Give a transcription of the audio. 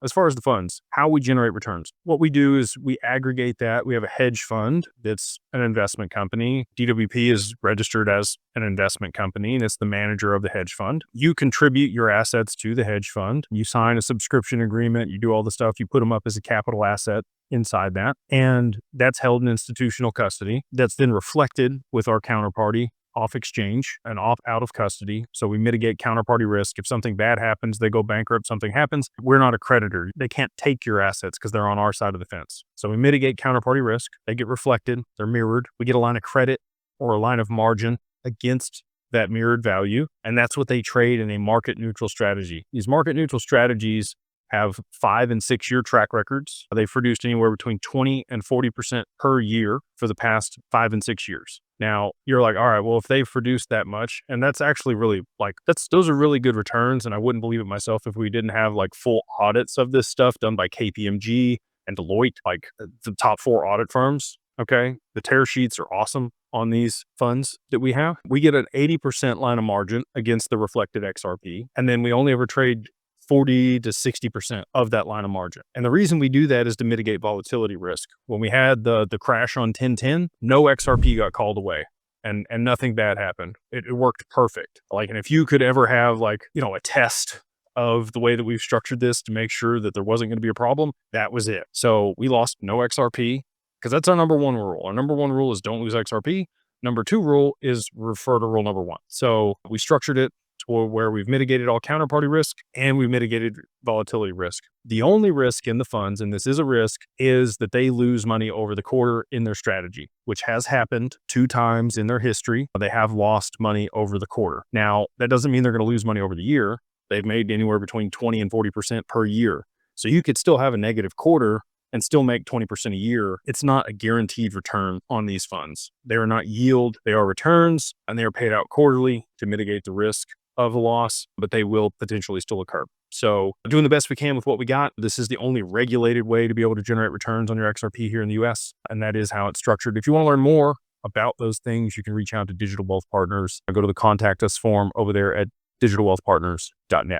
as far as the funds, how we generate returns, what we do is we aggregate that. We have a hedge fund that's an investment company. DWP is registered as an investment company, and it's the manager of the hedge fund. You contribute your assets to the hedge fund. You sign a subscription agreement. You do all the stuff. You put them up as a capital asset inside that. And that's held in institutional custody. That's then reflected with our counterparty off exchange and out of custody. So we mitigate counterparty risk. If something bad happens, they go bankrupt, something happens, we're not a creditor. They can't take your assets because they're on our side of the fence. So we mitigate counterparty risk. They get reflected. They're mirrored. We get a line of credit or a line of margin against that mirrored value. And that's what they trade in a market neutral strategy. These market neutral strategies have 5 and 6 year track records. They've produced anywhere between 20 and 40% per year for the past 5 and 6 years. Now you're like, all right, well, if they've produced that much, and that's actually really those are really good returns. And I wouldn't believe it myself if we didn't have like full audits of this stuff done by KPMG and Deloitte, like the top 4 audit firms. Okay. The tear sheets are awesome on these funds that we have. We get an 80% line of margin against the reflected XRP. And then we only ever trade 40 to 60% of that line of margin. And the reason we do that is to mitigate volatility risk. When we had the crash on 1010, no XRP got called away and nothing bad happened. It worked perfect. And if you could ever have a test of the way that we've structured this to make sure that there wasn't going to be a problem, that was it. So we lost no XRP because that's our number one rule. Our number one rule is don't lose XRP. Number 2 rule is refer to rule number 1. So we structured it where we've mitigated all counterparty risk and we've mitigated volatility risk. The only risk in the funds, and this is a risk, is that they lose money over the quarter in their strategy, which has happened 2 times in their history. They have lost money over the quarter. Now, that doesn't mean they're going to lose money over the year. They've made anywhere between 20 and 40% per year. So you could still have a negative quarter and still make 20% a year. It's not a guaranteed return on these funds. They are not yield, they are returns, and they are paid out quarterly to mitigate the risk of a loss, but they will potentially still occur. So doing the best we can with what we got. This is the only regulated way to be able to generate returns on your XRP here in the US. And that is how it's structured. If you want to learn more about those things, you can reach out to Digital Wealth Partners. Go to the contact us form over there at digitalwealthpartners.net.